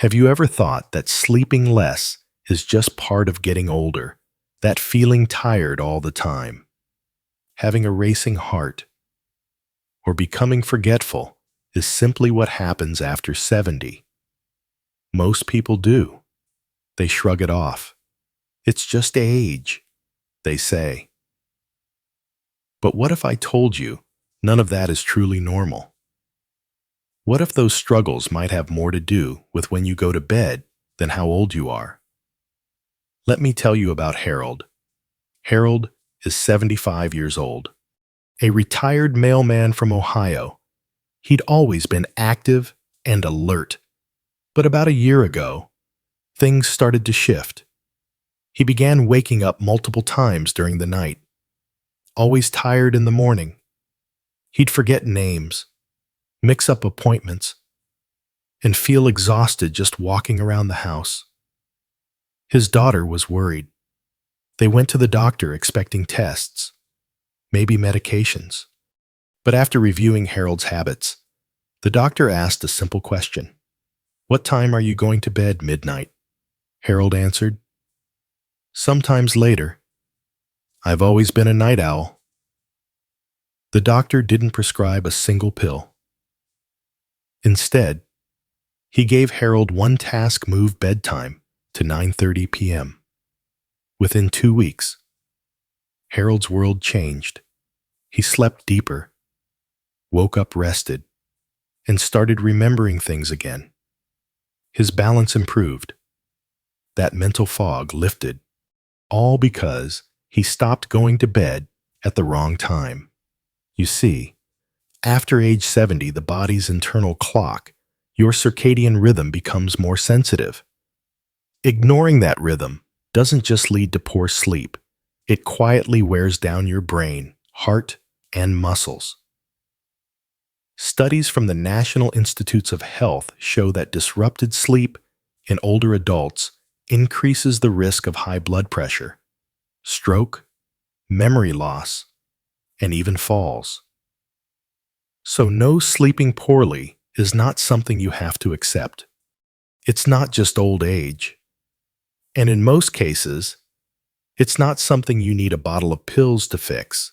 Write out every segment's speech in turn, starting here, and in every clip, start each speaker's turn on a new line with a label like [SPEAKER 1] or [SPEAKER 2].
[SPEAKER 1] Have you ever thought that sleeping less is just part of getting older? That feeling tired all the time, having a racing heart, or becoming forgetful is simply what happens after 70. Most people do. They shrug it off. It's just age, they say. But what if I told you none of that is truly normal? What if those struggles might have more to do with when you go to bed than how old you are? Let me tell you about Harold. Harold is 75 years old, a retired mailman from Ohio. He'd always been active and alert. But about a year ago, things started to shift. He began waking up multiple times during the night, always tired in the morning. He'd forget names, mix up appointments, and feel exhausted just walking around the house. His daughter was worried. They went to the doctor expecting tests, maybe medications. But after reviewing Harold's habits, the doctor asked a simple question. "What time are you going to bed midnight?" Harold answered, "Sometimes later. I've always been a night owl." The doctor didn't prescribe a single pill. Instead, he gave Harold one task move bedtime to 9:30 p.m. Within 2 weeks, Harold's world changed. He slept deeper, woke up rested, and started remembering things again. His balance improved. That mental fog lifted, all because he stopped going to bed at the wrong time. You see, after age 70, the body's internal clock, your circadian rhythm, becomes more sensitive. Ignoring that rhythm doesn't just lead to poor sleep. It quietly wears down your brain, heart, and muscles. Studies from the National Institutes of Health show that disrupted sleep in older adults increases the risk of high blood pressure, stroke, memory loss, and even falls. So no, sleeping poorly is not something you have to accept. It's not just old age. And in most cases, it's not something you need a bottle of pills to fix.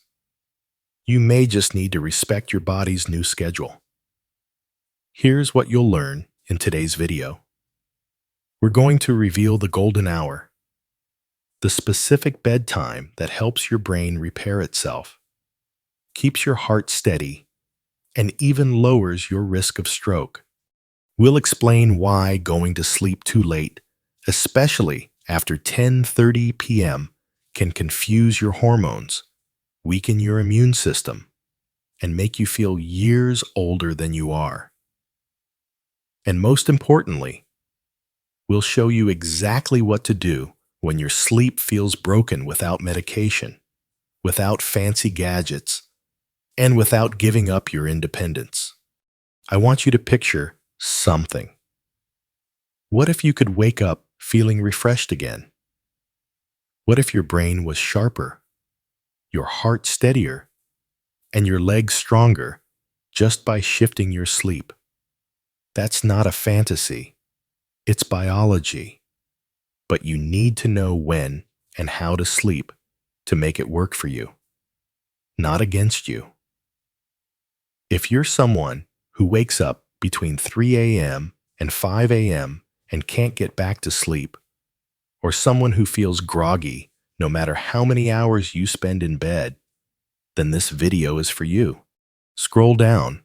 [SPEAKER 1] You may just need to respect your body's new schedule. Here's what you'll learn in today's video. We're going to reveal the golden hour, the specific bedtime that helps your brain repair itself, keeps your heart steady, and even lowers your risk of stroke. We'll explain why going to sleep too late, especially after 10:30 p.m., can confuse your hormones, weaken your immune system, and make you feel years older than you are. And most importantly, we'll show you exactly what to do when your sleep feels broken without medication, without fancy gadgets, and without giving up your independence. I want you to picture something. What if you could wake up feeling refreshed again? What if your brain was sharper, your heart steadier, and your legs stronger just by shifting your sleep? That's not a fantasy. It's biology. But you need to know when and how to sleep to make it work for you, not against you. If you're someone who wakes up between 3 a.m. and 5 a.m. and can't get back to sleep, or someone who feels groggy no matter how many hours you spend in bed, then this video is for you. Scroll down,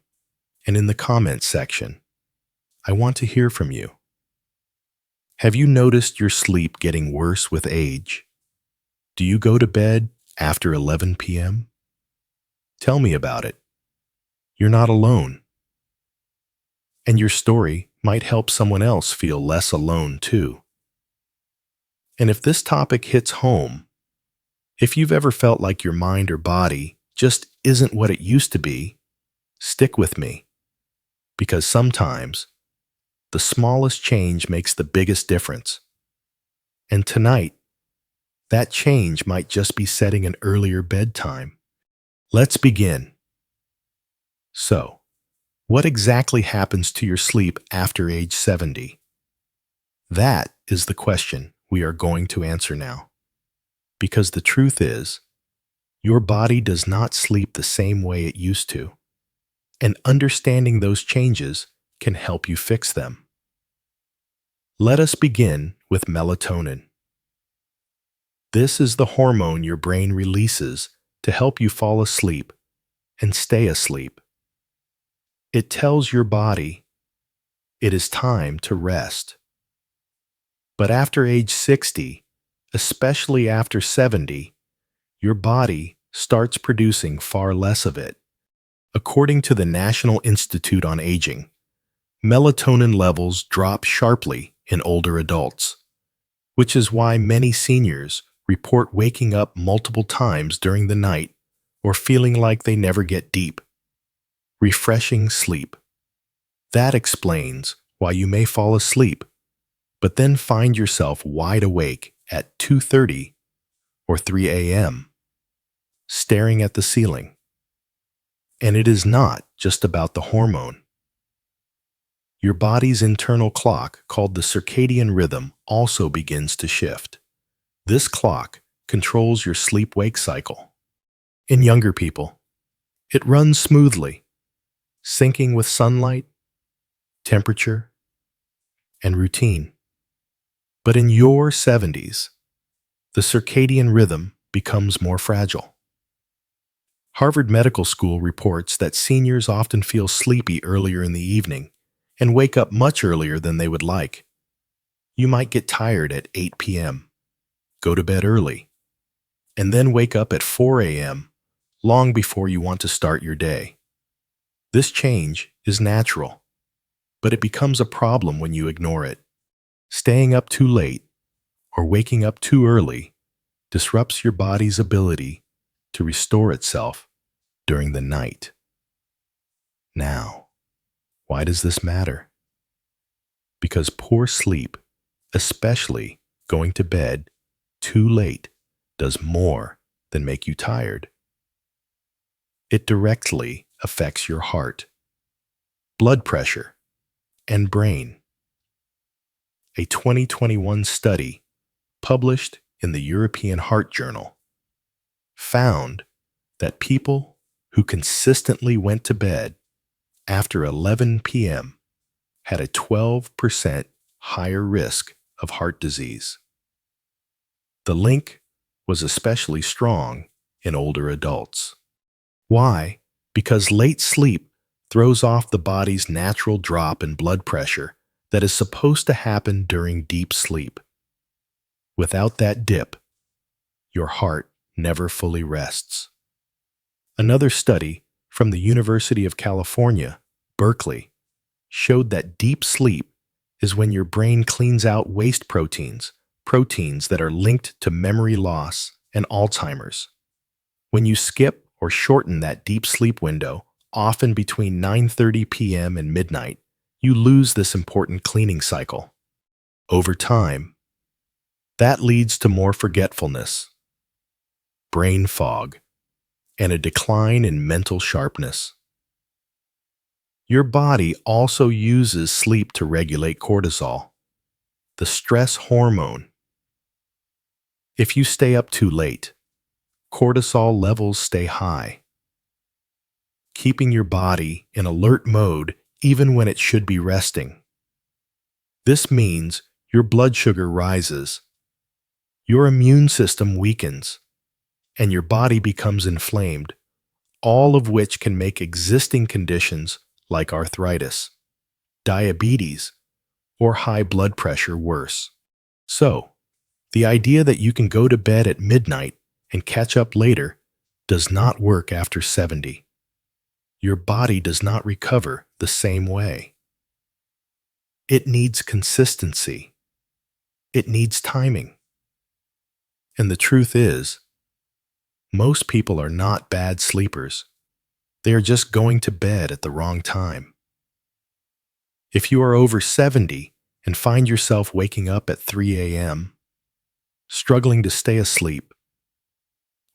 [SPEAKER 1] and in the comments section, I want to hear from you. Have you noticed your sleep getting worse with age? Do you go to bed after 11 p.m.? Tell me about it. You're not alone. And your story might help someone else feel less alone too. And if this topic hits home, if you've ever felt like your mind or body just isn't what it used to be, stick with me. Because sometimes the smallest change makes the biggest difference. And tonight, that change might just be setting an earlier bedtime. Let's begin. So, what exactly happens to your sleep after age 70? That is the question we are going to answer now. Because the truth is, your body does not sleep the same way it used to, and understanding those changes can help you fix them. Let us begin with melatonin. This is the hormone your brain releases to help you fall asleep and stay asleep. It tells your body it is time to rest. But after age 60, especially after 70, your body starts producing far less of it. According to the National Institute on Aging, melatonin levels drop sharply in older adults, which is why many seniors report waking up multiple times during the night or feeling like they never get deep, refreshing sleep. That explains why you may fall asleep, but then find yourself wide awake at 2:30 or 3 a.m., staring at the ceiling. And it is not just about the hormone. Your body's internal clock, called the circadian rhythm, also begins to shift. This clock controls your sleep-wake cycle. In younger people, it runs smoothly, syncing with sunlight, temperature, and routine. But in your 70s, the circadian rhythm becomes more fragile. Harvard Medical School reports that seniors often feel sleepy earlier in the evening and wake up much earlier than they would like. You might get tired at 8 p.m., go to bed early, and then wake up at 4 a.m. long before you want to start your day. This change is natural, but it becomes a problem when you ignore it. Staying up too late or waking up too early disrupts your body's ability to restore itself during the night. Now, why does this matter? Because poor sleep, especially going to bed too late, does more than make you tired. It directly affects your heart, blood pressure, and brain. A 2021 study published in the European Heart Journal found that people who consistently went to bed after 11 p.m. had a 12% higher risk of heart disease. The link was especially strong in older adults. Why? Because late sleep throws off the body's natural drop in blood pressure that is supposed to happen during deep sleep. Without that dip, your heart never fully rests. Another study from the University of California, Berkeley, showed that deep sleep is when your brain cleans out waste proteins that are linked to memory loss and Alzheimer's. When you skip or shorten that deep sleep window, often between 9:30 p.m. and midnight, you lose this important cleaning cycle. Over time, that leads to more forgetfulness, brain fog, and a decline in mental sharpness. Your body also uses sleep to regulate cortisol, the stress hormone. If you stay up too late, cortisol levels stay high, keeping your body in alert mode even when it should be resting. This means your blood sugar rises, your immune system weakens, and your body becomes inflamed, all of which can make existing conditions like arthritis, diabetes, or high blood pressure worse. So, the idea that you can go to bed at midnight and catch up later does not work after 70. Your body does not recover the same way. It needs consistency. It needs timing. And the truth is, most people are not bad sleepers. They are just going to bed at the wrong time. If you are over 70 and find yourself waking up at 3 a.m., struggling to stay asleep,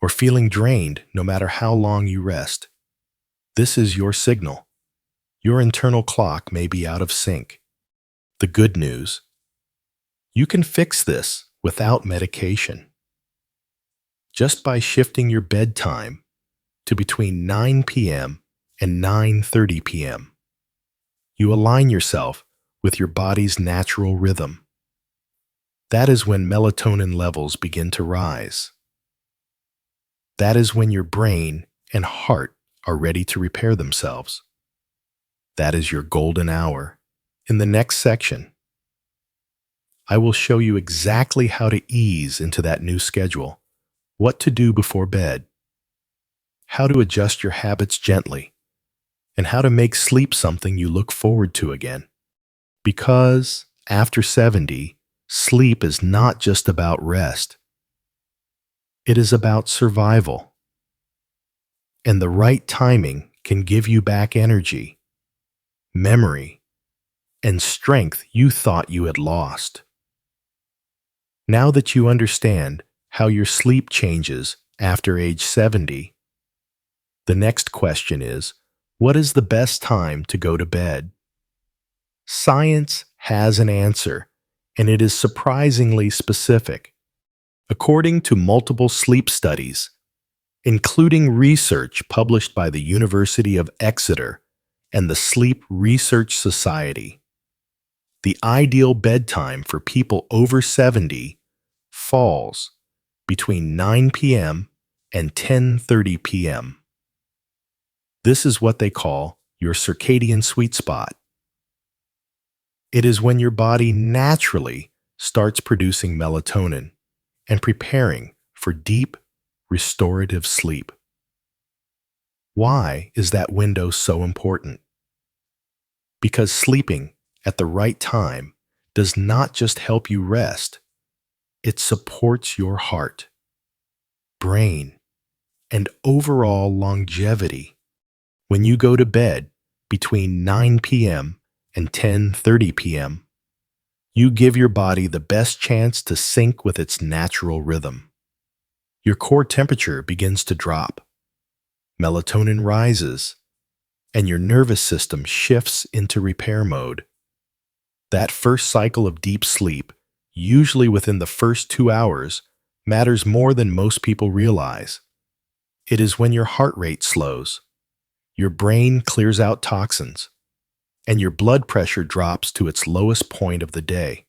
[SPEAKER 1] or feeling drained no matter how long you rest, this is your signal. Your internal clock may be out of sync. The good news: You can fix this without medication. Just by shifting your bedtime to between 9 p.m. and 9:30 p.m., you align yourself with your body's natural rhythm. That is when melatonin levels begin to rise. That is when your brain and heart are ready to repair themselves. That is your golden hour. In the next section, I will show you exactly how to ease into that new schedule, what to do before bed, how to adjust your habits gently, and how to make sleep something you look forward to again. Because after 70, sleep is not just about rest. It is about survival. And the right timing can give you back energy, memory, and strength you thought you had lost. Now that you understand how your sleep changes after age 70, the next question is, what is the best time to go to bed? Science has an answer, and it is surprisingly specific. According to multiple sleep studies, including research published by the University of Exeter and the Sleep Research Society, the ideal bedtime for people over 70 falls between 9 p.m. and 10:30 p.m. This is what they call your circadian sweet spot. It is when your body naturally starts producing melatonin and preparing for deep, restorative sleep. Why is that window so important? Because sleeping at the right time does not just help you rest, it supports your heart, brain, and overall longevity. When you go to bed between 9 p.m. and 10:30 p.m., you give your body the best chance to sync with its natural rhythm. Your core temperature begins to drop, melatonin rises, and your nervous system shifts into repair mode. That first cycle of deep sleep, usually within the first 2 hours, matters more than most people realize. It is when your heart rate slows, your brain clears out toxins, and your blood pressure drops to its lowest point of the day.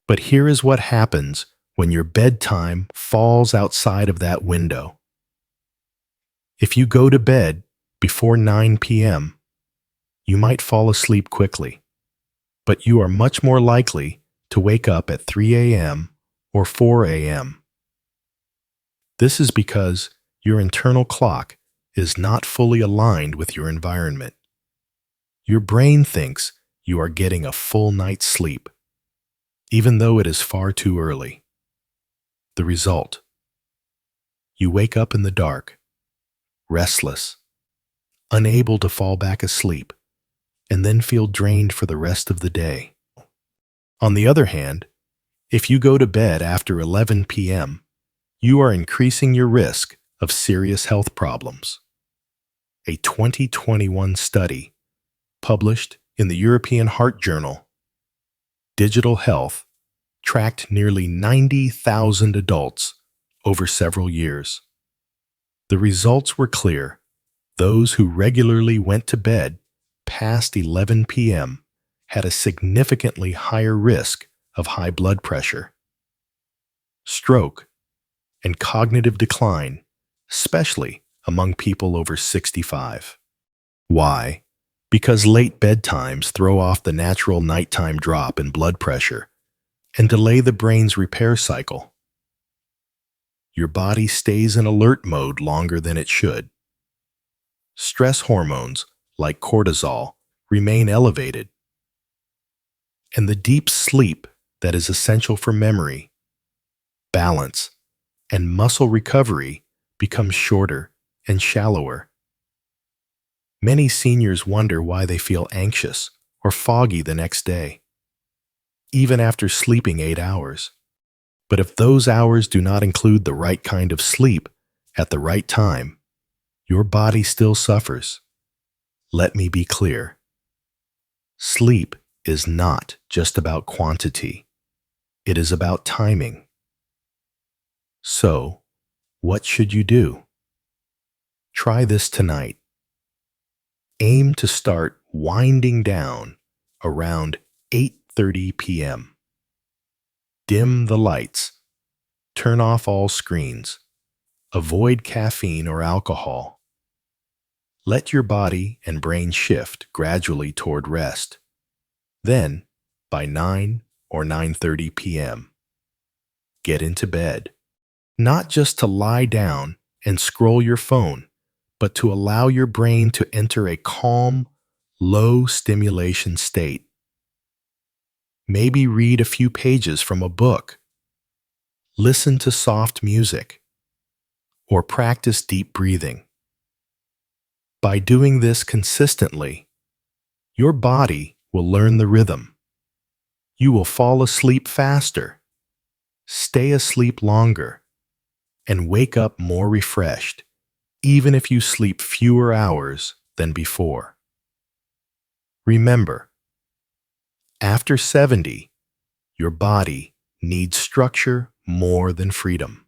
[SPEAKER 1] But here is what happens when your bedtime falls outside of that window. If you go to bed before 9 p.m., you might fall asleep quickly, but you are much more likely to wake up at 3 a.m. or 4 a.m. This is because your internal clock is not fully aligned with your environment. Your brain thinks you are getting a full night's sleep, even though it is far too early. The result: you wake up in the dark, restless, unable to fall back asleep, and then feel drained for the rest of the day. On the other hand, if you go to bed after 11 p.m., you are increasing your risk of serious health problems. A 2021 study published in the European Heart Journal, Digital Health, tracked nearly 90,000 adults over several years. The results were clear. Those who regularly went to bed past 11 p.m. had a significantly higher risk of high blood pressure, stroke, and cognitive decline, especially among people over 65. Why? Because late bedtimes throw off the natural nighttime drop in blood pressure and delay the brain's repair cycle. Your body stays in alert mode longer than it should. Stress hormones, like cortisol, remain elevated. And the deep sleep that is essential for memory, balance, and muscle recovery becomes shorter and shallower. Many seniors wonder why they feel anxious or foggy the next day, even after sleeping 8 hours. But if those hours do not include the right kind of sleep at the right time, your body still suffers. Let me be clear. Sleep is not just about quantity. It is about timing. So, what should you do? Try this tonight. Aim to start winding down around 8:30 p.m. Dim the lights. Turn off all screens. Avoid caffeine or alcohol. Let your body and brain shift gradually toward rest. Then, by 9 or 9:30 p.m., get into bed. Not just to lie down and scroll your phone, but to allow your brain to enter a calm, low stimulation state. Maybe read a few pages from a book, listen to soft music, or practice deep breathing. By doing this consistently, your body will learn the rhythm. You will fall asleep faster, stay asleep longer, and wake up more refreshed, even if you sleep fewer hours than before. Remember, after 70, your body needs structure more than freedom.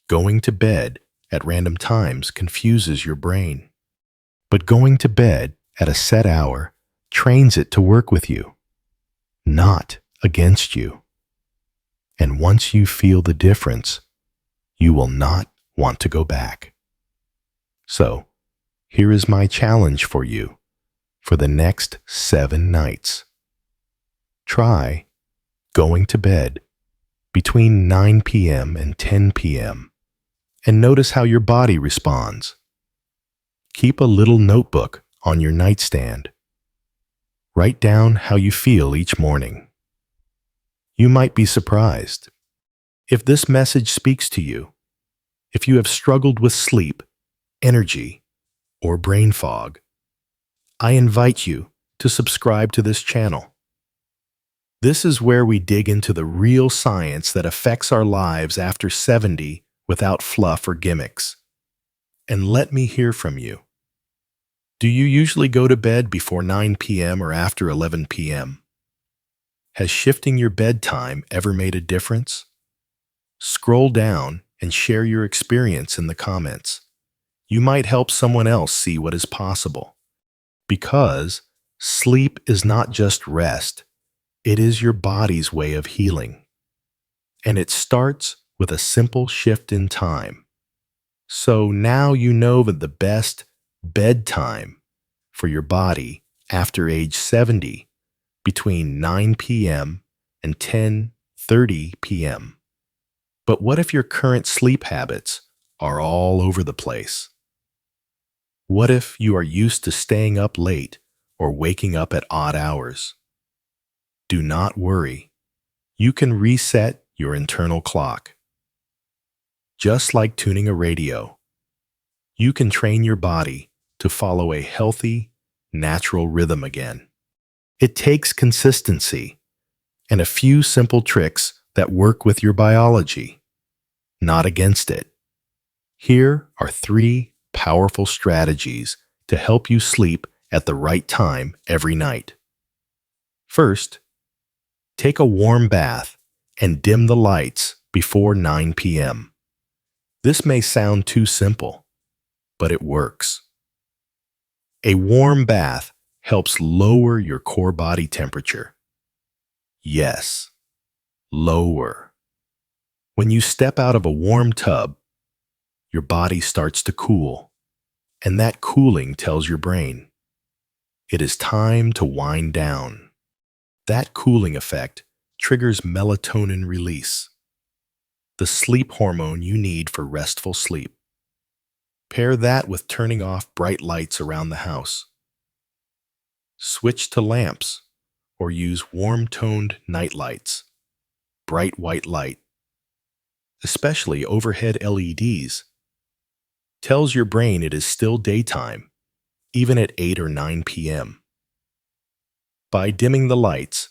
[SPEAKER 1] Going to bed at random times confuses your brain, but going to bed at a set hour trains it to work with you, not against you. And once you feel the difference, you will not want to go back. So, here is my challenge for you for the next 7 nights. Try going to bed between 9 p.m. and 10 p.m. and notice how your body responds. Keep a little notebook on your nightstand. Write down how you feel each morning. You might be surprised. If this message speaks to you, if you have struggled with sleep, energy, or brain fog, I invite you to subscribe to this channel. This is where we dig into the real science that affects our lives after 70 without fluff or gimmicks. And let me hear from you. Do you usually go to bed before 9 p.m. or after 11 p.m.? Has shifting your bedtime ever made a difference? Scroll down and share your experience in the comments. You might help someone else see what is possible. Because sleep is not just rest, it is your body's way of healing. And it starts with a simple shift in time. So now you know that the best bedtime for your body after age 70 between 9 p.m. and 10:30 p.m. But what if your current sleep habits are all over the place? What if you are used to staying up late or waking up at odd hours? Do not worry. You can reset your internal clock. Just like tuning a radio, you can train your body to follow a healthy, natural rhythm again. It takes consistency and a few simple tricks that work with your biology, not against it. Here are 3 powerful strategies to help you sleep at the right time every night. First, take a warm bath and dim the lights before 9 p.m. This may sound too simple, but it works. A warm bath helps lower your core body temperature. Yes, lower. When you step out of a warm tub, your body starts to cool, and that cooling tells your brain, it is time to wind down. That cooling effect triggers melatonin release, the sleep hormone you need for restful sleep. Pair that with turning off bright lights around the house. Switch to lamps or use warm-toned night lights, bright white light, especially overhead LEDs. Tells your brain it is still daytime, even at 8 or 9 p.m. By dimming the lights,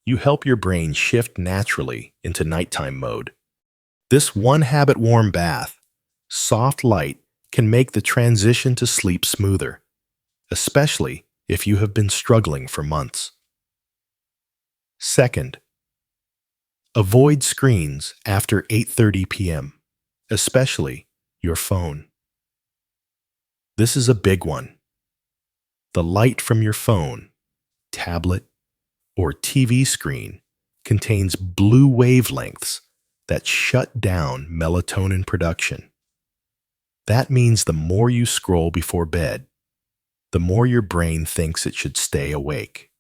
[SPEAKER 1] you help your brain shift naturally into nighttime mode. This one-habit warm bath, soft light, can make the transition to sleep smoother, especially if you have been struggling for months. Second, Avoid screens after 8:30 p.m., especially your phone. This is a big one. The light from your phone, tablet, or TV screen contains blue wavelengths that shut down melatonin production. That means the more you scroll before bed, the more your brain thinks it should stay awake.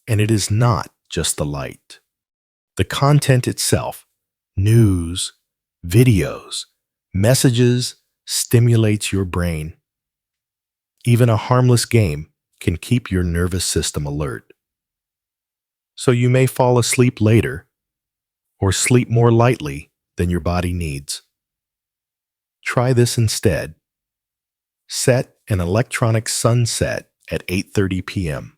[SPEAKER 1] And it is not just the light. The content itself, news, videos, messages, stimulates your brain. Even a harmless game can keep your nervous system alert. So you may fall asleep later or sleep more lightly than your body needs. Try this instead. Set an electronic sunset at 8:30 p.m.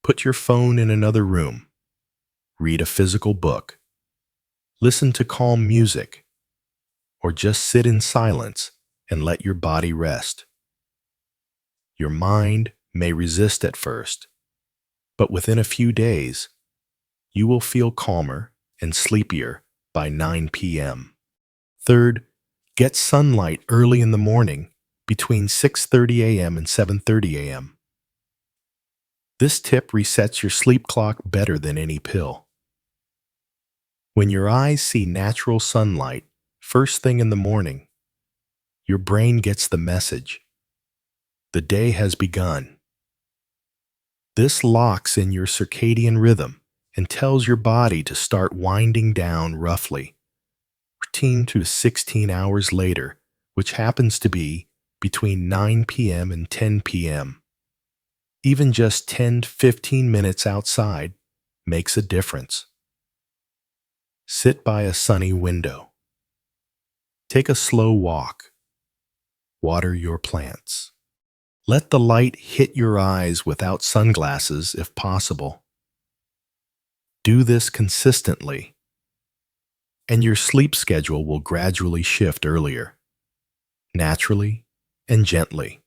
[SPEAKER 1] Put your phone in another room. Read a physical book. Listen to calm music. Or just sit in silence and let your body rest. Your mind may resist at first, but within a few days, you will feel calmer and sleepier by 9 p.m. Third, get sunlight early in the morning between 6:30 a.m. and 7:30 a.m. This tip resets your sleep clock better than any pill. When your eyes see natural sunlight first thing in the morning, your brain gets the message. The day has begun. This locks in your circadian rhythm and tells your body to start winding down roughly 14 to 16 hours later, which happens to be between 9 p.m. and 10 p.m. Even just 10 to 15 minutes outside makes a difference. Sit by a sunny window. Take a slow walk. Water your plants. Let the light hit your eyes without sunglasses if possible. Do this consistently, and your sleep schedule will gradually shift earlier, naturally and gently.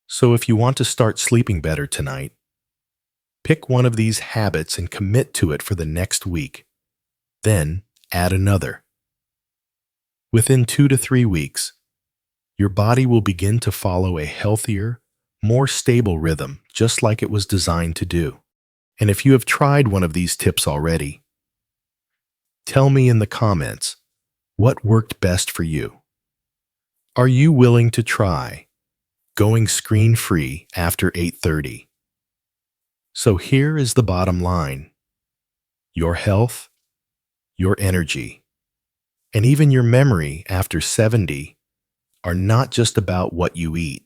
[SPEAKER 1] So if you want to start sleeping better tonight, pick one of these habits and commit to it for the next week. Then add another. Within 2 to 3 weeks, your body will begin to follow a healthier, more stable rhythm, just like it was designed to do. And if you have tried one of these tips already, tell me in the comments what worked best for you. Are you willing to try going screen-free after 8:30? So here is the bottom line. Your health, your energy, and even your memory after 70 are not just about what you eat,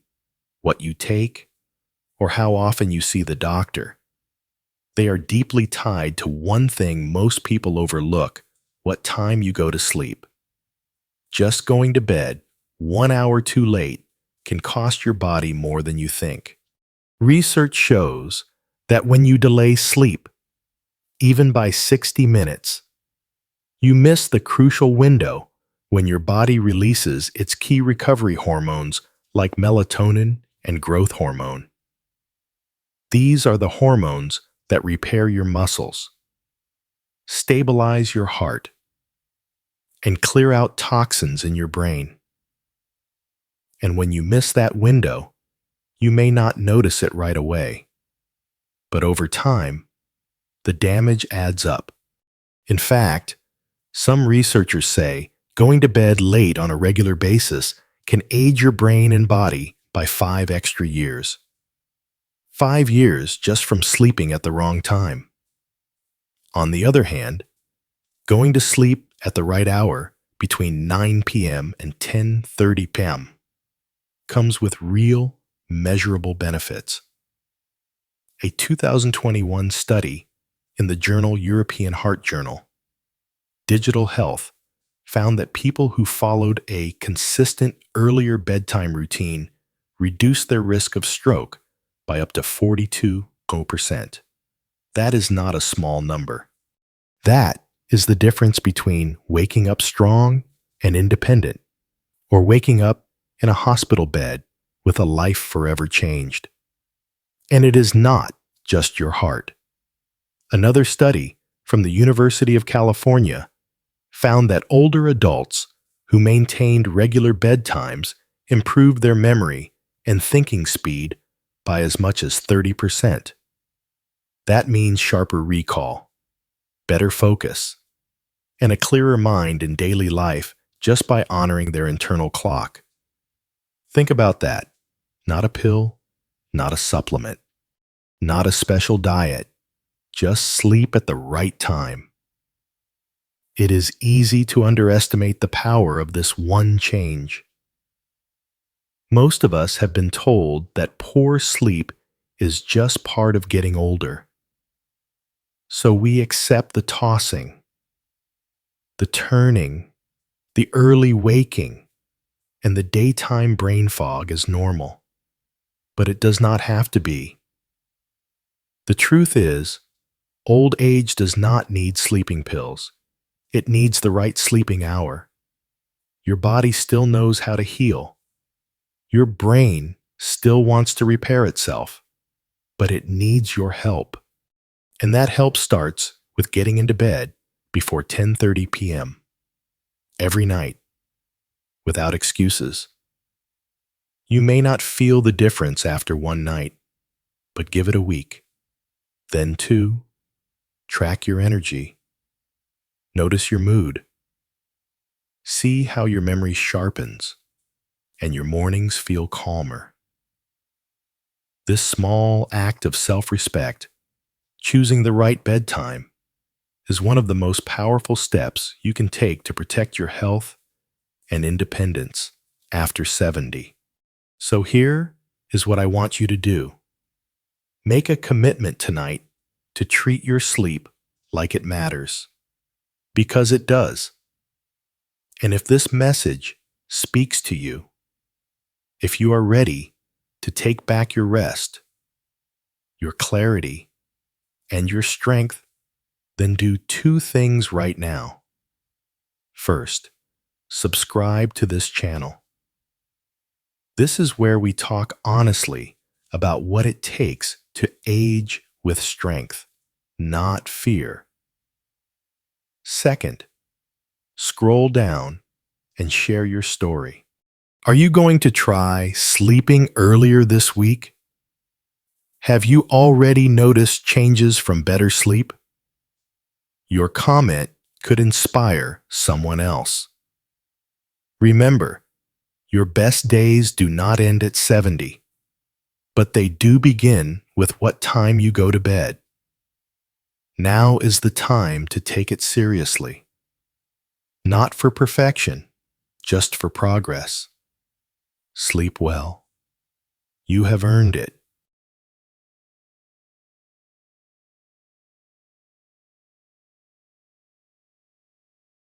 [SPEAKER 1] what you take, or how often you see the doctor. They are deeply tied to one thing most people overlook: what time you go to sleep. Just going to bed 1 hour too late can cost your body more than you think. Research shows that when you delay sleep, even by 60 minutes, you miss the crucial window when your body releases its key recovery hormones like melatonin and growth hormone. These are the hormones that repair your muscles, stabilize your heart, and clear out toxins in your brain. And when you miss that window, you may not notice it right away. But over time, the damage adds up. In fact, some researchers say going to bed late on a regular basis can age your brain and body by 5 extra years. 5 years just from sleeping at the wrong time. On the other hand, going to sleep at the right hour between 9 p.m. and 10:30 p.m. comes with real, measurable benefits. A 2021 study in the journal European Heart Journal, Digital Health, found that people who followed a consistent earlier bedtime routine reduced their risk of stroke by up to 42%. That is not a small number. That is the difference between waking up strong and independent, or waking up in a hospital bed with a life forever changed. And it is not just your heart. Another study from the University of California found that older adults who maintained regular bedtimes improved their memory and thinking speed by as much as 30%. That means sharper recall, better focus, and a clearer mind in daily life just by honoring their internal clock. Think about that. Not a pill, not a supplement, not a special diet, just sleep at the right time. It is easy to underestimate the power of this one change. Most of us have been told that poor sleep is just part of getting older. So we accept the tossing, the turning, the early waking, and the daytime brain fog as normal. But it does not have to be. The truth is, old age does not need sleeping pills. It needs the right sleeping hour. Your body still knows how to heal. Your brain still wants to repair itself, but it needs your help. And that help starts with getting into bed before 10:30 p.m. every night, without excuses. You may not feel the difference after one night, but give it a week. Then 2, track your energy. Notice your mood. See how your memory sharpens and your mornings feel calmer. This small act of self-respect, choosing the right bedtime, is one of the most powerful steps you can take to protect your health and independence after 70. So here is what I want you to do. Make a commitment tonight to treat your sleep like it matters, because it does. And if this message speaks to you, if you are ready to take back your rest, your clarity, and your strength, then do 2 things right now. First, subscribe to this channel. This is where we talk honestly about what it takes to age with strength, not fear. Second, scroll down and share your story. Are you going to try sleeping earlier this week? Have you already noticed changes from better sleep? Your comment could inspire someone else. Remember, your best days do not end at 70, but they do begin with what time you go to bed. Now is the time to take it seriously. Not for perfection, just for progress. Sleep well. You have earned it.